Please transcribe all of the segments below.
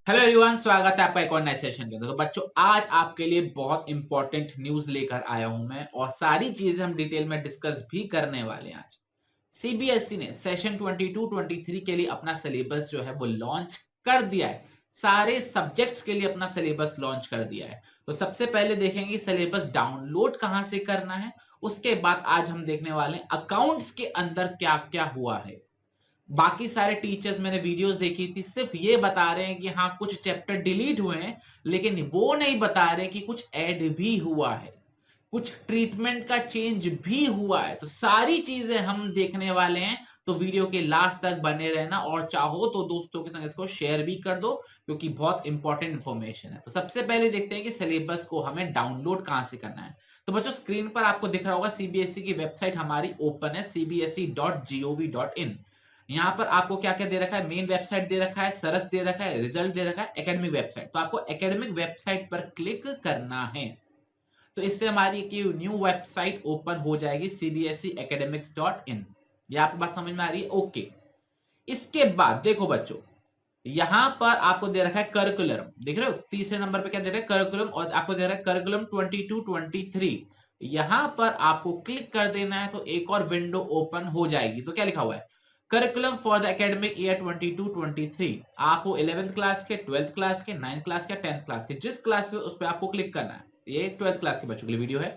Hello everyone, स्वागत है आपका एक और नए सेशन के अंदर। तो बच्चों, आज आपके लिए बहुत इंपॉर्टेंट न्यूज लेकर आया हूं मैं और सारी चीजें हम डिटेल में डिस्कस भी करने वाले हैं आज। सीबीएसई ने सेशन 22-23 के लिए अपना सिलेबस जो है वो लॉन्च कर दिया है। सारे सब्जेक्ट्स के लिए अपना सिलेबस लॉन्च कर दिया है। तो सबसे पहले देखेंगे सिलेबस डाउनलोड कहां से करना है। उसके बाद आज हम देखने वाले हैं अकाउंट्स के अंदर क्या क्या हुआ है। बाकी सारे टीचर्स मैंने वीडियोस देखी थी, सिर्फ ये बता रहे हैं कि हाँ कुछ चैप्टर डिलीट हुए हैं, लेकिन वो नहीं बता रहे कि कुछ ऐड भी हुआ है, कुछ ट्रीटमेंट का चेंज भी हुआ है। तो सारी चीजें हम देखने वाले हैं। तो वीडियो के लास्ट तक बने रहना और चाहो तो दोस्तों के संग इसको शेयर भी कर दो, क्योंकि बहुत इंपॉर्टेंट इंफॉर्मेशन है। तो सबसे पहले देखते हैं कि सिलेबस को हमें डाउनलोड कहां से करना है। तो बच्चों, स्क्रीन पर आपको दिख रहा होगा सीबीएसई की वेबसाइट हमारी ओपन है, cbse.gov.in। यहाँ पर आपको क्या क्या दे रखा है, मेन वेबसाइट दे रखा है, सरस दे रखा है, रिजल्ट दे रखा है, एकेडमिक वेबसाइट। तो आपको एकेडमिक वेबसाइट पर क्लिक करना है। तो इससे हमारी की न्यू वेबसाइट ओपन हो जाएगी, cbseacademics.in। ये आपको बात समझ में आ रही है? ओके। इसके बाद देखो बच्चों, यहां पर आपको दे रखा है करिकुलम, देख रहे हो तीसरे नंबर पे क्या दे रहा है, करिकुलम। और आपको दे रहा है करिकुलम 22-23। यहां पर आपको क्लिक कर देना है तो एक और विंडो ओपन हो जाएगी। तो क्या लिखा हुआ है, curriculum for the academic year 22-23। आपको 11th क्लास के, 12th क्लास के, 9th क्लास के, 10th क्लास के, जिस क्लास में उस पर आपको क्लिक करना है। ये 12th क्लास के बच्चों के लिए वीडियो है।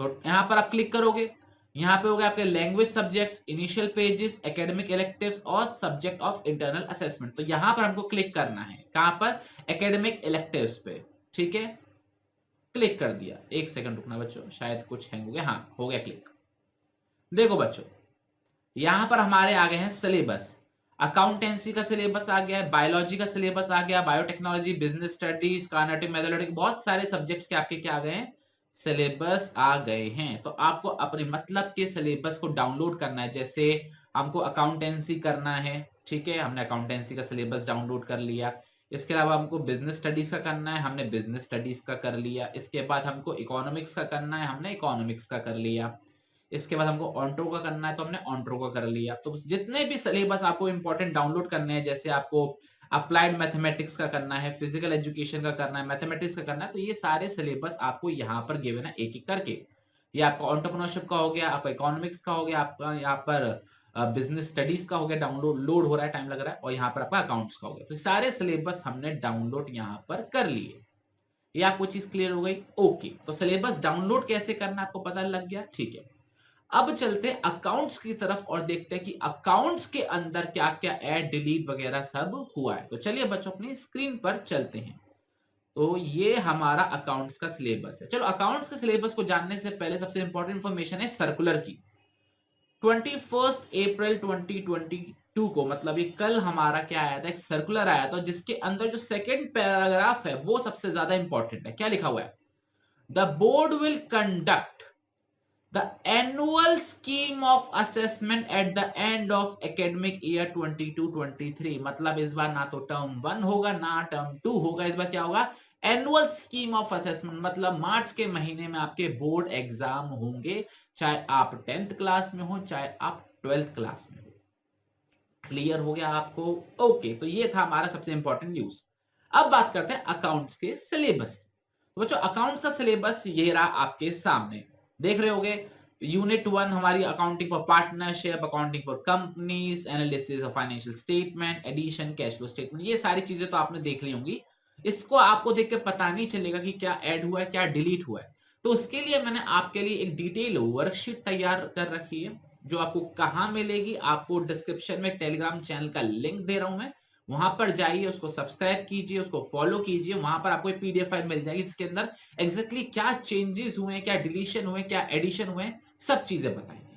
तो यहां पर आप क्लिक करोगे, यहाँ पे हो गया आपके language subjects, initial pages, academic electives और सब्जेक्ट ऑफ इंटरनल असेसमेंट। तो यहां पर हमको क्लिक करना है, कहां पर, एकेडमिक इलेक्टिव्स पे। ठीक है, क्लिक कर दिया। एक सेकंड रुकना बच्चों, शायद कुछ हैंग हो गया। हाँ, हो गया क्लिक। देखो बच्चों, यहां पर हमारे आ गए हैं सिलेबस। अकाउंटेंसी का सिलेबस आ गया है, बायोलॉजी का सिलेबस आ गया, biotechnology, business studies, Carnatic mathematics, बहुत सारे सब्जेक्ट्स के आपके क्या आ गए हैं, सिलेबस आ गए हैं। तो आपको अपने मतलब के सिलेबस को डाउनलोड करना है। जैसे हमको अकाउंटेंसी करना है, ठीक है, हमने अकाउंटेंसी का सिलेबस डाउनलोड कर लिया। इसके अलावा हमको बिजनेस स्टडीज का करना है, हमने बिजनेस स्टडीज का कर लिया। इसके बाद हमको इकोनॉमिक्स का करना है, हमने इकोनॉमिक्स का कर लिया। इसके बाद हमको ऑन्ट्रो का करना है, तो हमने ऑन्ट्रो का कर लिया। तो जितने भी सिलेबस आपको इंपॉर्टेंट डाउनलोड करने हैं, जैसे आपको अप्लाइड मैथमेटिक्स का करना है, फिजिकल एजुकेशन का करना है, मैथमेटिक्स का करना है, तो ये सारे सिलेबस आपको यहाँ पर गिवन है एक एक करके। ये आपका एंटरप्रेन्योरशिप का हो गया, आपका इकोनॉमिक्स का हो गया, आपका यहाँ पर बिजनेस स्टडीज का हो गया, डाउनलोड लोड हो रहा है, टाइम लग रहा है, और यहाँ पर आपका अकाउंट्स का हो गया। तो सारे सिलेबस हमने डाउनलोड यहाँ पर कर लिए। ये आपको चीज क्लियर हो गई? ओके। तो सिलेबस डाउनलोड कैसे करना आपको पता लग गया, ठीक है। अब चलते हैं अकाउंट्स की तरफ और देखते हैं कि अकाउंट्स के अंदर क्या क्या ऐड डिलीट वगैरह सब हुआ है। तो चलिए बच्चों, अपनी स्क्रीन पर चलते हैं। तो ये हमारा अकाउंट्स का सिलेबस है। चलो, अकाउंट्स के सिलेबस को जानने से पहले सबसे इंपॉर्टेंट इंफॉर्मेशन है सर्कुलर की। 21 अप्रैल 2022 को, मतलब ये कल हमारा क्या आया था, एक सर्कुलर आया था, जिसके अंदर जो सेकेंड पैराग्राफ है वो सबसे ज्यादा इंपॉर्टेंट है। क्या लिखा हुआ है, the board will conduct the annual scheme of assessment at the end of academic year 22-23। मतलब इस बार ना तो टर्म 1 होगा ना टर्म 2 होगा, इस बार क्या होगा, एनुअल स्कीम ऑफ असेसमेंट। मतलब मार्च के महीने में आपके बोर्ड एग्जाम होंगे, चाहे आप 10th क्लास में हो चाहे आप 12th क्लास में हो। क्लियर हो गया आपको? ओके। तो ये था हमारा सबसे इंपॉर्टेंट न्यूज। अब बात करते हैं अकाउंट्स के सिलेबस। तो बच्चों, अकाउंट्स का सिलेबस ये रहा आपके सामने, देख रहे होगे। यूनिट 1 हमारी accounting for partnership, accounting for companies, analysis of financial statement, addition, cash flow statement, ये सारी चीजें तो आपने देख ली होंगी। इसको आपको देख के पता नहीं चलेगा कि क्या ऐड हुआ है, क्या डिलीट हुआ है। तो उसके लिए मैंने आपके लिए एक डिटेल वर्कशीट तैयार कर रखी है, जो आपको कहां मिलेगी, आपको डिस्क्रिप्शन में टेलीग्राम चैनल का लिंक दे रहा हूं मैं। वहां पर जाइए, उसको सब्सक्राइब कीजिए, उसको फॉलो कीजिए। वहां पर आपको एक पीडीएफ फाइल मिल जाएगी, जिसके अंदर एग्जैक्टली क्या चेंजेस हुए, क्या डिलीशन हुए, क्या एडिशन हुए, सब चीजें बताएंगे।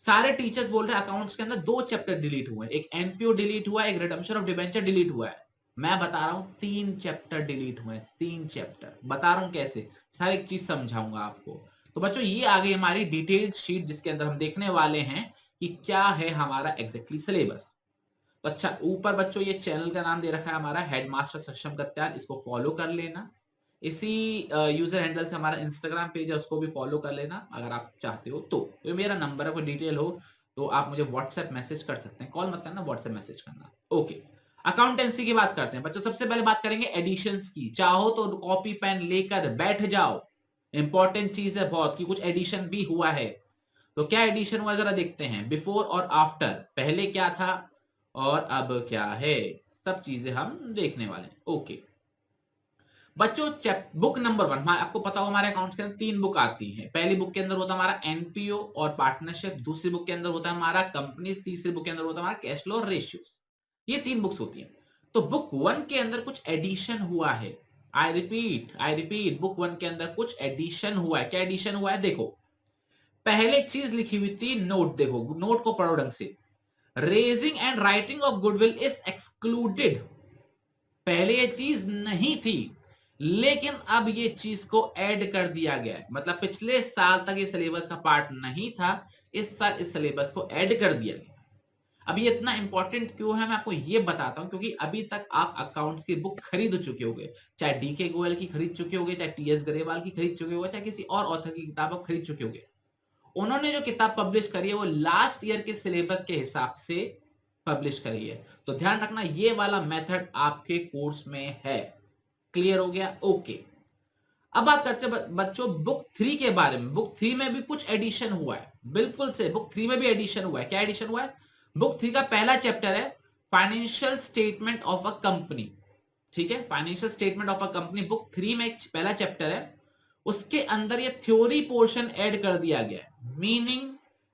सारे टीचर्स बोल रहे हैं अकाउंट्स के अंदर 2 चैप्टर डिलीट हुए, एक एनपीओ डिलीट हुआ है, एक रिडम्पशन ऑफ डिबेंचर डिलीट हुआ है। मैं बता रहा हूं 3 चैप्टर डिलीट हुए, 3 चैप्टर। बता रहा हूं कैसे, सारी एक चीज समझाऊंगा आपको। तो बच्चों, ये आ गई हमारी डिटेल्ड शीट, जिसके अंदर हम देखने वाले हैं कि क्या है हमारा एग्जैक्टली सिलेबस। तो अच्छा, ऊपर बच्चों ये चैनल का नाम दे रखा है हमारा हेडमास्टर सक्षम कत्याल, इसको फॉलो कर लेना। इसी यूजर हैंडल से हमारा इंस्टाग्राम पेज है, उसको भी फॉलो कर लेना अगर आप चाहते हो तो। ये मेरा नंबर है, कोई डिटेल हो तो आप मुझे व्हाट्सएप मैसेज कर सकते हैं, कॉल मत करना, व्हाट्सएप मैसेज करना। ओके। अकाउंटेंसी की बात करते हैं बच्चों। सबसे पहले बात करेंगे एडिशंस की। चाहो तो कॉपी पेन लेकर बैठ जाओ, इंपॉर्टेंट चीज है बहुत कि कुछ एडिशन भी हुआ है। तो क्या एडिशन हुआ जरा देखते हैं, बिफोर और आफ्टर, पहले क्या था और अब क्या है, सब चीजें हम देखने वाले हैं। ओके बच्चों, बुक नंबर 1, आपको पता हो हमारे अकाउंट्स के अंदर 3 बुक आती हैं। पहली बुक के अंदर होता है हमारा एनपीओ और पार्टनरशिप, दूसरी बुक के अंदर होता है हमारा कंपनीज, तीसरी बुक के अंदर होता है हमारा कैश फ्लो और रेशियोज। ये 3 बुक्स होती हैं। तो बुक 1 के अंदर कुछ एडिशन हुआ है। आई रिपीट, बुक 1 के अंदर कुछ एडिशन हुआ है। क्या एडिशन हुआ है देखो, पहले चीज लिखी हुई थी नोट, देखो नोट को पढ़ो ढंग से, raising and writing of goodwill is excluded. पहले ये चीज नहीं थी, लेकिन अब ये चीज को ऐड कर दिया गया है। मतलब पिछले साल तक ये सिलेबस का पार्ट नहीं था, इस साल इस सिलेबस को ऐड कर दिया गया। अब ये इतना इंपॉर्टेंट क्यों है मैं आपको ये बताता हूं, क्योंकि अभी तक आप अकाउंट्स की बुक खरीद चुके होंगे, चाहे डीके गोयल की खरीद चुके होंगे, चाहे टीएस गरेवाल की खरीद चुके होंगे, चाहे किसी और ऑथर की किताब आप खरीद चुके होंगे। उन्होंने जो किताब पब्लिश करी है वो लास्ट ईयर के सिलेबस के हिसाब से पब्लिश करी है। तो ध्यान रखना ये वाला मेथड आपके कोर्स में है। क्लियर हो गया? ओके अब बात करते हैं बच्चों बुक 3 के बारे में। बुक 3 में भी कुछ एडिशन हुआ है, बिल्कुल से बुक 3 में भी एडिशन हुआ है। क्या एडिशन हुआ है? बुक 3 का पहला चैप्टर है financial statement of a company. ठीक है, financial statement of a company book 3 में एक पहला चैप्टर है। उसके अंदर ये थ्योरी पोर्शन ऐड कर दिया गया है, meaning,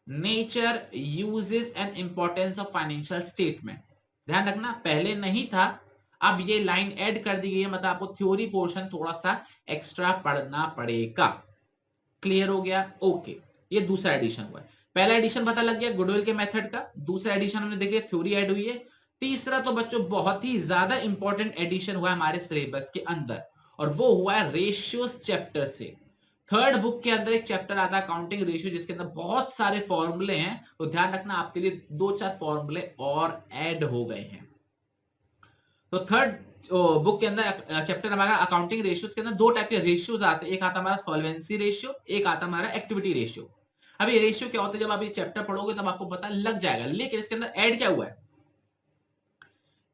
nature, uses and importance of financial statement. ध्यान रखना पहले नहीं था, अब ये लाइन ऐड कर दी गई है, मतलब आपको थ्योरी पोर्शन थोड़ा सा एक्स्ट्रा पढ़ना पड़ेगा। क्लियर हो गया? ओके ये दूसरा एडिशन हुआ है। पहला एडिशन पता लग गया गुडविल के मेथड का, दूसरा एडिशन हमने देख लिया थ्योरी ऐड हुई है। तीसरा तो बच्चों बहुत ही ज्यादा इंपॉर्टेंट एडिशन हुआ है हमारे सिलेबस के अंदर, और वो हुआ है रेशियोज चैप्टर से। थर्ड बुक के अंदर एक चैप्टर आता है अकाउंटिंग रेशियो, जिसके अंदर बहुत सारे फॉर्मूले हैं। तो ध्यान रखना आपके लिए 2-4 फॉर्मूले और ऐड हो गए हैं। तो थर्ड बुक के अंदर चैप्टर हमारा अकाउंटिंग रेशियोज के अंदर 2 टाइप के रेशियोज आते हैं, एक आता हमारा सॉल्वेंसी रेशियो, एक आता हमारा एक्टिविटी रेशियो। अब ये रेशियो क्या होता है, जब आप ये चैप्टर पढ़ोगे तब आपको पता लग जाएगा। लेकिन इसके अंदर ऐड क्या हुआ है,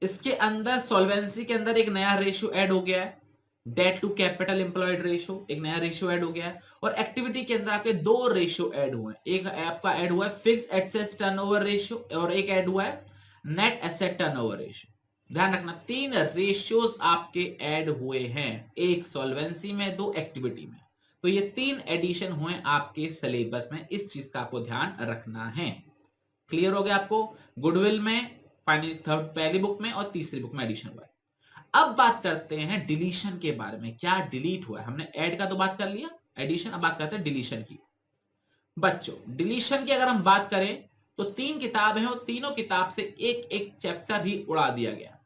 इसके अंदर सॉल्वेंसी के अंदर एक नया रेशियो ऐड हो गया है, debt to capital employed ratio, एक नया रेशियो ऐड हो गया है। और एक्टिविटी के अंदर आपके 2 रेशियो ऐड हुए हैं, एक आपका ऐड हुआ है फिक्स्ड एसेट्स टर्नओवर रेशियो और एक ऐड हुआ है नेट एसेट टर्नओवर रेशियो। ध्यान रखना 3 रेशियोज आपके ऐड हुए हैं, एक सॉल्वेंसी में, 2 एक्टिविटी में। तो ये 3 एडिशन हुए आपके सिलेबस में, इस चीज का आपको ध्यान रखना है। क्लियर हो गया आपको? गुडविल में पहली बुक में और तीसरी बुक में एडिशन हुआ है। अब बात करते हैं डिलीशन के बारे में, क्या डिलीट हुआ है। हमने ऐड का तो बात कर लिया, एडिशन, अब बात करते हैं डिलीशन की। बच्चों डिलीशन की अगर हम बात करें तो 3 किताब हैं और तीनों किताब से एक एक चैप्टर ही उड़ा दिया गया।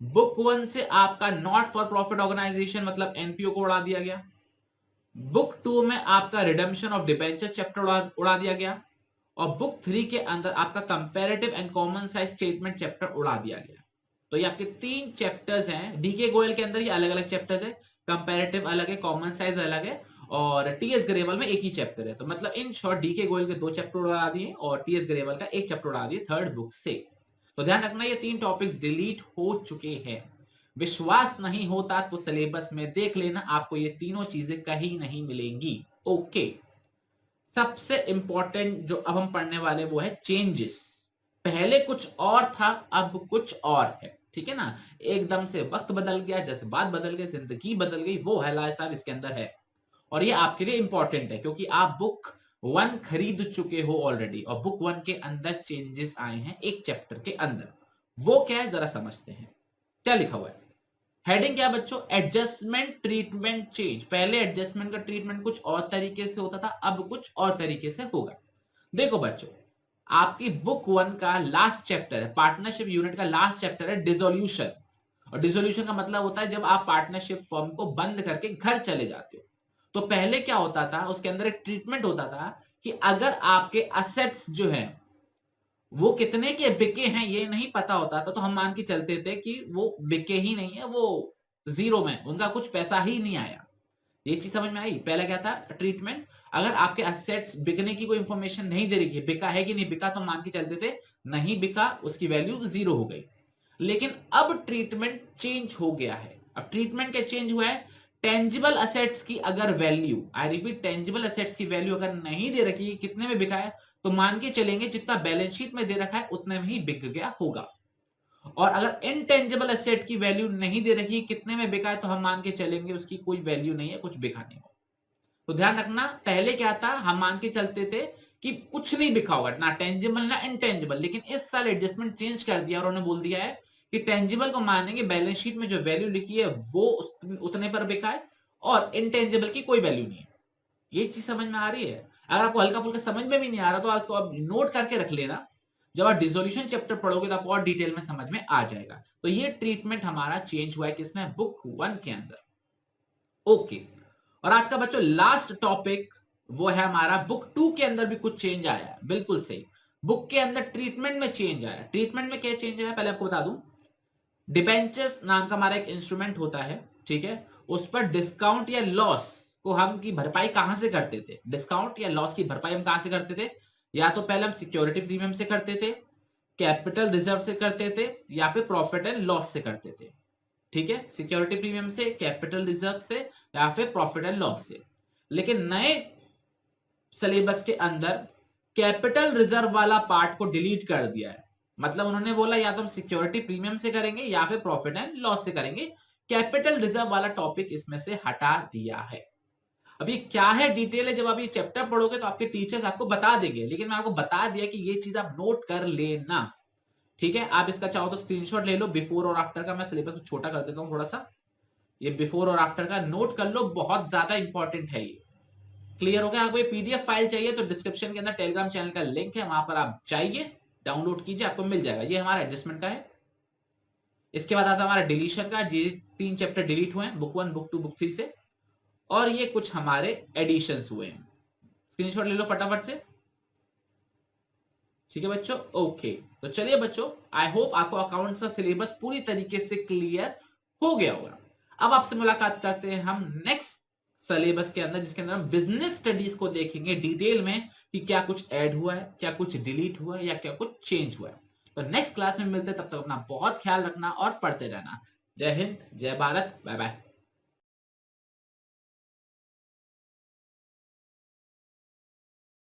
बुक 1 से आपका नॉट फॉर प्रॉफिट ऑर्गेनाइजेशन मतलब एनपीओ को उड़ा दिया गया। बुक 2 में आपका रिडेम्पशन ऑफ डिबेंचर चैप्टर उड़ा दिया गया। और बुक 3 के अंदर आपका comparative and common size statement chapter उड़ा दिया गया। तो ये आपके 3 चैप्टर्स हैं। डीके गोयल के अंदर ये अलग अलग चैप्टर्स है, कंपैरेटिव अलग है, कॉमन साइज अलग है, और टीएस गरेवाल में एक ही चैप्टर है। तो मतलब इन शॉर्ट डीके गोयल के 2 चैप्टर उड़ा दिए और टीएस गरेवाल का 1 चैप्टर उड़ा दिए थर्ड बुक से। तो ध्यान रखना ये 3 टॉपिक्स डिलीट हो चुके हैं। विश्वास नहीं होता तो सिलेबस में देख लेना, आपको ये तीनों चीजें कहीं नहीं मिलेंगी। ओके सबसे इंपॉर्टेंट जो अब हम पढ़ने वाले वो है चेंजेस। पहले कुछ और था, अब कुछ और है। ठीक है ना, एकदम से वक्त बदल गया, जज्बात बदल गए, जिंदगी बदल गई, वो है साहब इसके अंदर है। और ये आपके लिए इंपॉर्टेंट है क्योंकि आप बुक 1 खरीद चुके हो ऑलरेडी, और बुक 1 के अंदर चेंजेस आए हैं एक चैप्टर के अंदर। वो क्या है जरा समझते हैं। क्या लिखा हुआ है, हेडिंग क्या बच्चों, एडजस्टमेंट ट्रीटमेंट चेंज। पहले एडजस्टमेंट का ट्रीटमेंट कुछ और तरीके से होता था, अब कुछ और तरीके से होगा। देखो बच्चों आपकी बुक 1 का लास्ट चैप्टर है, पार्टनरशिप यूनिट का लास्ट चैप्टर है डिसोल्यूशन। और डिसोल्यूशन का मतलब होता है जब आप पार्टनरशिप फर्म को बंद करके घर चले जाते हो। तो पहले क्या होता था, उसके अंदर एक ट्रीटमेंट होता था कि अगर आपके असेट्स जो हैं वो कितने के बिके हैं ये नहीं पता होता था, तो हम मान के चलते थे कि वो बिके ही नहीं है, वो जीरो में, उनका कुछ पैसा ही नहीं आया। ये चीज समझ में आई? पहला क्या था ट्रीटमेंट, अगर आपके असेट्स बिकने की कोई इंफॉर्मेशन नहीं दे रही है, बिका है कि नहीं बिका, तो मान के चलते थे नहीं बिका, उसकी वैल्यू जीरो हो गई। लेकिन अब ट्रीटमेंट चेंज हो गया है। अब ट्रीटमेंट क्या चेंज हुआ है? टेंजिबल असेट्स की अगर value, I repeat, tangible assets की वैल्यू अगर नहीं दे रखी है, कितने में बिका है, तो मान के चलेंगे जितना बैलेंस शीट में दे रखा है उतने में ही बिक गया होगा। और अगर इनटेंजिबल एसेट की वैल्यू नहीं दे रखी, कितने में बिका है, तो हम मान के चलेंगे उसकी कोई वैल्यू नहीं है, कुछ बिका नहीं हो। तो ध्यान रखना, पहले क्या था, हम मान के चलते थे कि कुछ नहीं बिका होगा, ना टेंजिबल ना इनटेंजिबल, लेकिन इस साल एडजस्टमेंट चेंज कर दिया और उन्होंने बोल दिया है कि टेंजिबल को मानेंगे बैलेंस शीट में जो वैल्यू लिखी है वो उतने पर बिका है, और इनटेंजिबल की कोई वैल्यू नहीं है। ये चीज समझ में आ रही है? अगर आपको हल्का फुल्का समझ में भी नहीं आ रहा तो आपको आप नोट करके रख लेना, जब आप डिसोल्यूशन चैप्टर पढ़ोगे तो आपको और डिटेल में समझ में आ जाएगा। तो ये ट्रीटमेंट हमारा चेंज हुआ है किसमें? बुक 1 के अंदर। ओके, और आज का बच्चों लास्ट टॉपिक वो है हमारा बुक 2 के अंदर भी कुछ चेंज आया है। बिल्कुल सही, बुक के अंदर ट्रीटमेंट में चेंज आया। ट्रीटमेंट में क्या चेंज है पहले आपको बता दूं। डिबेंचर्स नाम का हमारा एक इंस्ट्रूमेंट होता है, ठीक है, उस पर डिस्काउंट या लॉस को हम की भरपाई कहां से करते थे? डिस्काउंट या लॉस की भरपाई हम कहां से करते थे? या तो पहले हम सिक्योरिटी प्रीमियम से करते थे, कैपिटल रिजर्व से करते थे, या फिर प्रॉफिट एंड लॉस से करते थे। ठीक है, सिक्योरिटी प्रीमियम से, कैपिटल रिजर्व से, या फिर प्रॉफिट एंड लॉस से। लेकिन नए सिलेबस के अंदर कैपिटल रिजर्व वाला पार्ट को डिलीट कर दिया है। मतलब उन्होंने बोला या तो हम सिक्योरिटी प्रीमियम से करेंगे या फिर प्रॉफिट एंड लॉस से करेंगे, कैपिटल रिजर्व वाला टॉपिक इसमें से हटा दिया है। अब ये क्या है डिटेल है, जब आप ये चैप्टर पढ़ोगे तो आपके टीचर्स आपको बता देंगे, लेकिन मैं आपको बता दिया कि ये चीज आप नोट कर लेना। ठीक है, आप इसका चाहो तो स्क्रीनशॉट ले लो बिफोर और आफ्टर का। मैं सिलेबस को छोटा कर देता हूं थोड़ा सा, ये बिफोर और आफ्टर का नोट कर लो, बहुत ज्यादा इंपॉर्टेंट है ये। क्लियर हो गया? आपको ये पीडीएफ फाइल चाहिए तो डिस्क्रिप्शन के अंदर टेलीग्राम चैनल का लिंक है, वहां पर आप जाइए, डाउनलोड कीजिए, आपको मिल जाएगा। ये हमारा एडजस्टमेंट का है। इसके बाद आता है हमारा डिलीशन का। ये 3 चैप्टर डिलीट हुए हैं, बुक 1, बुक 2, बुक 3 से, और ये कुछ हमारे एडिशंस हुए हैं। स्क्रीनशॉट ले लो फटाफट से। ठीक है बच्चों, ओके। तो चलिए बच्चों, आई होप आपको अकाउंट्स का सिलेबस पूरी तरीके से क्लियर हो गया होगा। अब आपसे मुलाकात करते हैं हम नेक्स्ट सिलेबस के अंदर, जिसके अंदर हम बिजनेस स्टडीज को देखेंगे डिटेल में कि क्या कुछ ऐड हुआ है, क्या कुछ डिलीट हुआ है, या क्या कुछ चेंज हुआ है। तो नेक्स्ट क्लास में मिलते हैं, तब तक अपना बहुत ख्याल रखना और पढ़ते रहना। जय हिंद, जय भारत, बाय बाय।